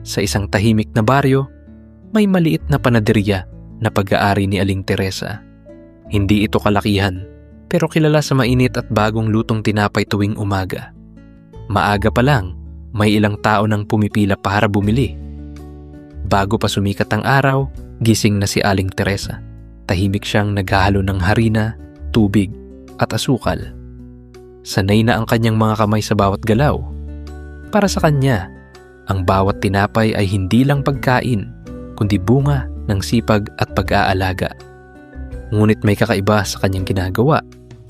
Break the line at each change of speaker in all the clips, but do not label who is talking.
Sa isang tahimik na baryo, may maliit na panaderya na pag-aari ni Aling Teresa. Hindi ito kalakihan, pero kilala sa mainit at bagong lutong tinapay tuwing umaga. Maaga pa lang, may ilang tao nang pumipila para bumili. Bago pa sumikat ang araw, gising na si Aling Teresa. Tahimik siyang naghahalo ng harina, tubig at asukal. Sanay na ang kanyang mga kamay sa bawat galaw. Para sa kanya, ang bawat tinapay ay hindi lang pagkain, kundi bunga ng sipag at pag-aalaga. Ngunit may kakaiba sa kanyang ginagawa.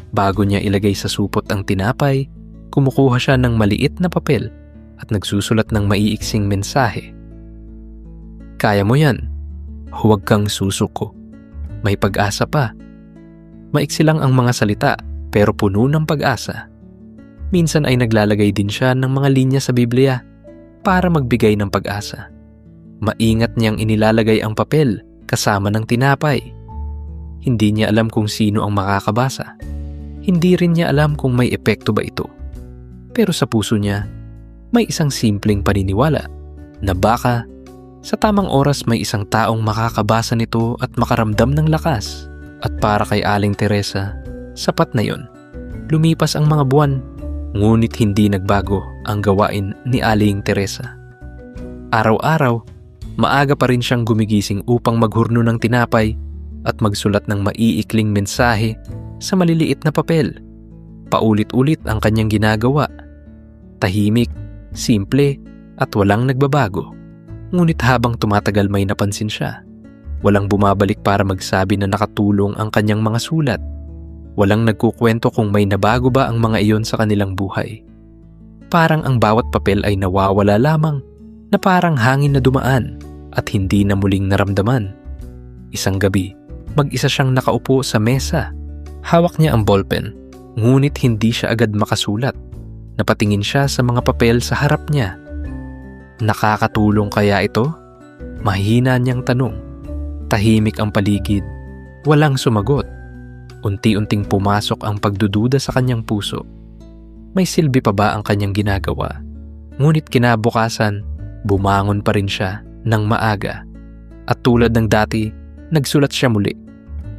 Bago niya ilagay sa supot ang tinapay, kumukuha siya ng maliit na papel at nagsusulat ng maiiksing mensahe. Kaya mo yan. Huwag kang susuko. May pag-asa pa. Maiksi lang ang mga salita pero puno ng pag-asa. Minsan ay naglalagay din siya ng mga linya sa Biblia para magbigay ng pag-asa. Maingat niyang inilalagay ang papel kasama ng tinapay. Hindi niya alam kung sino ang makakabasa. Hindi rin niya alam kung may epekto ba ito. Pero sa puso niya, may isang simpleng paniniwala na baka sa tamang oras may isang taong makakabasa nito at makaramdam ng lakas. At para kay Aling Teresa, sapat na yon. Lumipas ang mga buwan, ngunit hindi nagbago ang gawain ni Aling Teresa. Araw-araw, maaga pa rin siyang gumigising upang maghurno ng tinapay at magsulat ng maiikling mensahe sa maliliit na papel. Paulit-ulit ang kanyang ginagawa. Tahimik, simple at walang nagbabago. Ngunit habang tumatagal may napansin siya. Walang bumabalik para magsabi na nakatulong ang kanyang mga sulat. Walang nagkukwento kung may nabago ba ang mga iyon sa kanilang buhay. Parang ang bawat papel ay nawawala lamang, na parang hangin na dumaan at hindi na muling naramdaman. Isang gabi, mag-isa siyang nakaupo sa mesa. Hawak niya ang ballpen, ngunit hindi siya agad makasulat. Napatingin siya sa mga papel sa harap niya. Nakakatulong kaya ito? Mahina niyang tanong. Tahimik ang paligid. Walang sumagot. Unti-unting pumasok ang pagdududa sa kanyang puso. May silbi pa ba ang kanyang ginagawa? Ngunit kinabukasan, bumangon pa rin siya ng maaga. At tulad ng dati, nagsulat siya muli.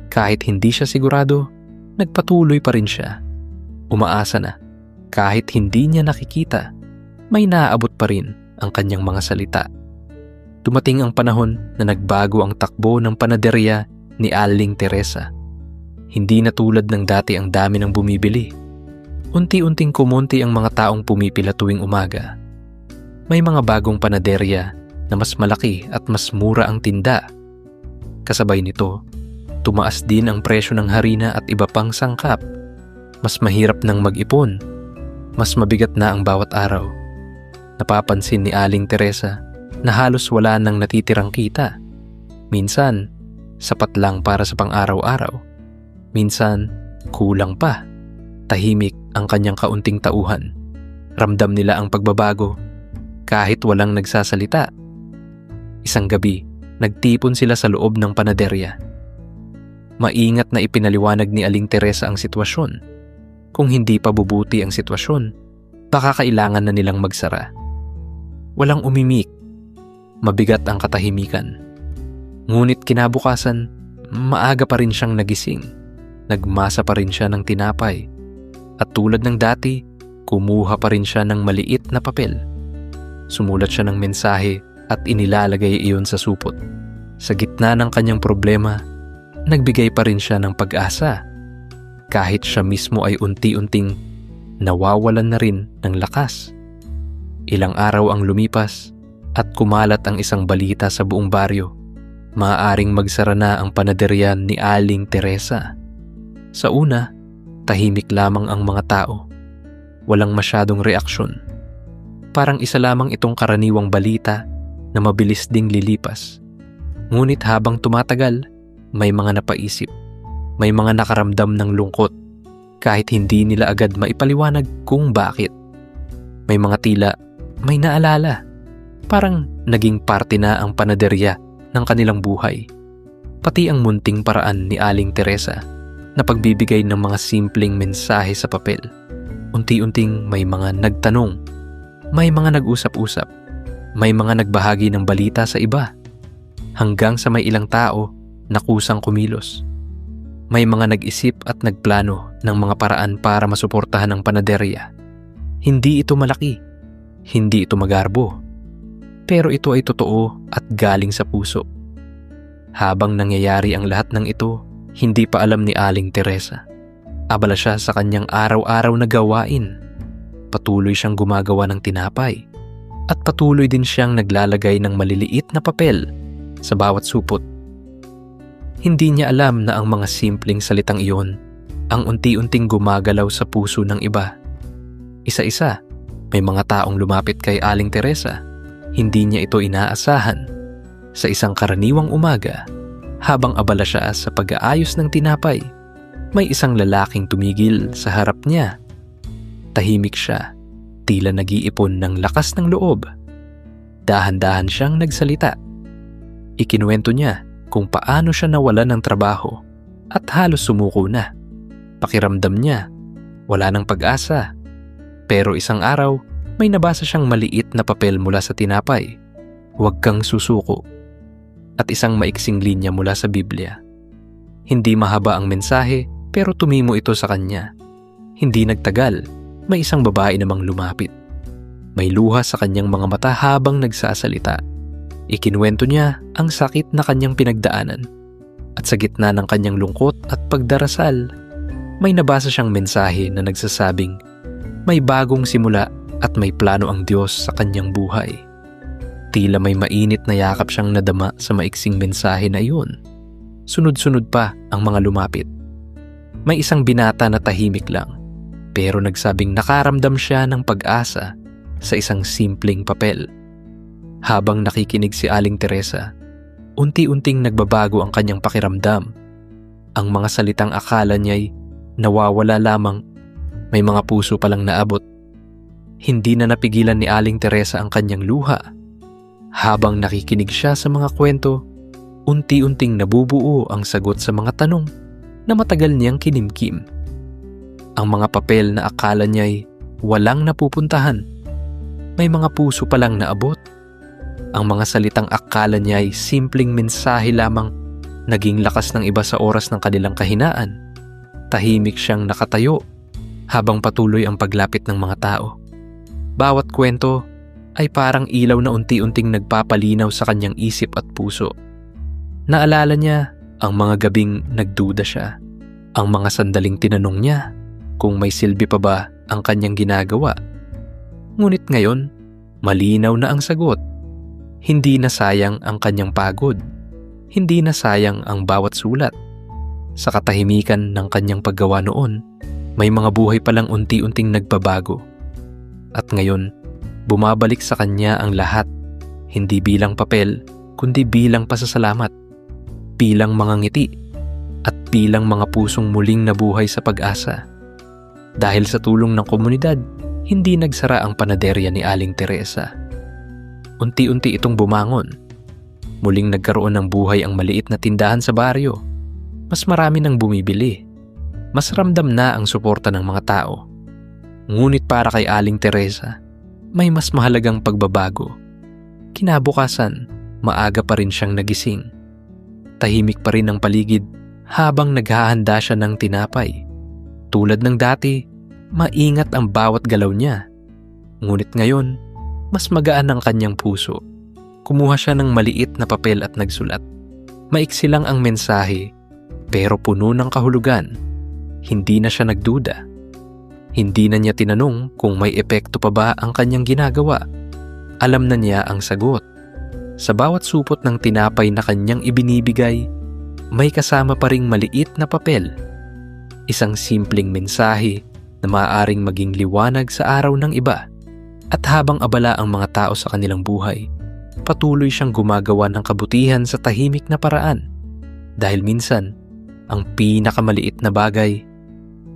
Kahit hindi siya sigurado, nagpatuloy pa rin siya. Umaasa na. Kahit hindi niya nakikita, may naaabot pa rin ang kanyang mga salita. Dumating ang panahon na nagbago ang takbo ng panaderya ni Aling Teresa. Hindi na tulad ng dati ang dami ng bumibili. Unti-unting kumunti ang mga taong pumipila tuwing umaga. May mga bagong panaderya na mas malaki at mas mura ang tinda. Kasabay nito, tumaas din ang presyo ng harina at iba pang sangkap. Mas mahirap nang mag-ipon. Mas mabigat na ang bawat araw. Napapansin ni Aling Teresa na halos wala nang natitirang kita. Minsan, sapat lang para sa pang-araw-araw. Minsan, kulang pa. Tahimik ang kanyang kaunting tauhan. Ramdam nila ang pagbabago kahit walang nagsasalita. Isang gabi, nagtipon sila sa loob ng panaderya. Maingat na ipinaliwanag ni Aling Teresa ang sitwasyon. Kung hindi pa bubuti ang sitwasyon, baka kailangan na nilang magsara. Walang umimik. Mabigat ang katahimikan. Ngunit kinabukasan, maaga pa rin siyang nagising. Nagmasa pa rin siya ng tinapay. At tulad ng dati, kumuha pa rin siya ng maliit na papel. Sumulat siya ng mensahe at inilalagay iyon sa supot. Sa gitna ng kanyang problema, nagbigay pa rin siya ng pag-asa. Kahit siya mismo ay unti-unting nawawalan na rin ng lakas. Ilang araw ang lumipas at kumalat ang isang balita sa buong baryo. Maaaring magsara na ang panaderya ni Aling Teresa. Sa una, tahimik lamang ang mga tao. Walang masyadong reaksyon. Parang isa lamang itong karaniwang balita na mabilis ding lilipas. Ngunit habang tumatagal, may mga napaisip. May mga nakaramdam ng lungkot kahit hindi nila agad maipaliwanag kung bakit. May mga tila may naalala. Parang naging parte na ang panaderya ng kanilang buhay. Pati ang munting paraan ni Aling Teresa na pagbibigay ng mga simpleng mensahe sa papel. Unti-unting may mga nagtanong, may mga nag-usap-usap, May mga nagbahagi ng balita sa iba, hanggang sa may ilang tao na kusang kumilos. May mga nag-isip at nagplano ng mga paraan para masuportahan ang panaderya. Hindi ito malaki, hindi ito magarbo, pero ito ay totoo at galing sa puso. Habang nangyayari ang lahat ng ito, hindi pa alam ni Aling Teresa. Abala siya sa kanyang araw-araw na gawain. Patuloy siyang gumagawa ng tinapay at patuloy din siyang naglalagay ng maliliit na papel sa bawat supot. Hindi niya alam na ang mga simpleng salitang iyon ang unti-unting gumagalaw sa puso ng iba. Isa-isa, may mga taong lumapit kay Aling Teresa. Hindi niya ito inaasahan. Sa isang karaniwang umaga, habang abala siya sa pag-aayos ng tinapay, may isang lalaking tumigil sa harap niya. Tahimik siya, tila nag-iipon ng lakas ng loob. Dahan-dahan siyang nagsalita. Ikinuwento niya kung paano siya nawalan ng trabaho at halos sumuko na. Pakiramdam niya, wala ng pag-asa. Pero isang araw, may nabasa siyang maliit na papel mula sa tinapay. Huwag kang susuko. At isang maiksing linya mula sa Biblia. Hindi mahaba ang mensahe pero tumimo ito sa kanya. Hindi nagtagal, may isang babae namang lumapit. May luha sa kanyang mga mata habang nagsasalita. Ikinuwento niya ang sakit na kanyang pinagdaanan. At sa gitna ng kanyang lungkot at pagdarasal, may nabasa siyang mensahe na nagsasabing may bagong simula at may plano ang Diyos sa kanyang buhay. Tila may mainit na yakap siyang nadama sa maiksing mensahe na iyon. Sunod-sunod pa ang mga lumapit. May isang binata na tahimik lang, pero nagsabing nakaramdam siya ng pag-asa sa isang simpleng papel. Habang nakikinig si Aling Teresa, unti-unting nagbabago ang kanyang pakiramdam. Ang mga salitang akala niya'y nawawala lamang, may mga puso palang naabot. Hindi na napigilan ni Aling Teresa ang kanyang luha. Habang nakikinig siya sa mga kwento, unti-unting nabubuo ang sagot sa mga tanong na matagal niyang kinimkim. Ang mga papel na akala niya'y walang napupuntahan, may mga puso palang naabot. Ang mga salitang akala niya'y simpleng mensahe lamang, naging lakas ng iba sa oras ng kanilang kahinaan. Tahimik siyang nakatayo habang patuloy ang paglapit ng mga tao. Bawat kwento ay parang ilaw na unti-unting nagpapalinaw sa kanyang isip at puso. Naalala niya ang mga gabing nagduda siya, ang mga sandaling tinanong niya kung may silbi pa ba ang kanyang ginagawa. Ngunit ngayon, malinaw na ang sagot. Hindi na sayang ang kanyang pagod. Hindi na sayang ang bawat sulat. Sa katahimikan ng kanyang paggawa noon, may mga buhay palang unti-unting nagbabago. At ngayon, bumabalik sa kanya ang lahat, hindi bilang papel, kundi bilang pasasalamat, bilang mga ngiti, at bilang mga pusong muling nabuhay sa pag-asa. Dahil sa tulong ng komunidad, hindi nagsara ang panaderya ni Aling Teresa. Unti-unti itong bumangon. Muling nagkaroon ng buhay ang maliit na tindahan sa baryo. Mas marami nang bumibili. Mas ramdam na ang suporta ng mga tao. Ngunit para kay Aling Teresa, may mas mahalagang pagbabago. Kinabukasan, maaga pa rin siyang nagising. Tahimik pa rin ang paligid habang naghahanda siya ng tinapay. Tulad ng dati, maingat ang bawat galaw niya. Ngunit ngayon, mas magaan ang kanyang puso. Kumuha siya ng maliit na papel at nagsulat. Maiksi lang ang mensahe, pero puno ng kahulugan. Hindi na siya nagduda. Hindi na niya tinanong kung may epekto pa ba ang kanyang ginagawa. Alam na niya ang sagot. Sa bawat supot ng tinapay na kanyang ibinibigay, may kasama pa ring maliit na papel. Isang simpleng mensahe na maaaring maging liwanag sa araw ng iba. At habang abala ang mga tao sa kanilang buhay, patuloy siyang gumagawa ng kabutihan sa tahimik na paraan. Dahil minsan, ang pinakamaliit na bagay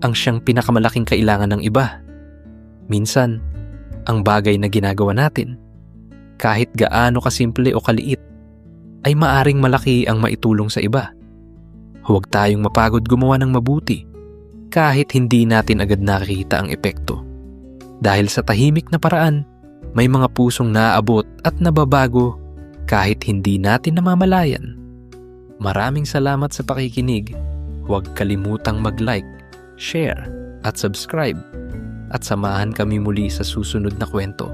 ang siyang pinakamalaking kailangan ng iba. Minsan, ang bagay na ginagawa natin, kahit gaano kasimple o kaliit, ay maaring malaki ang maitulong sa iba. Huwag tayong mapagod gumawa ng mabuti kahit hindi natin agad nakikita ang epekto. Dahil sa tahimik na paraan, May mga pusong naaabot at nababago kahit hindi natin namamalayan. Maraming salamat sa pakikinig. Huwag kalimutang mag-like, share at subscribe. At samahan kami muli sa susunod na kwento.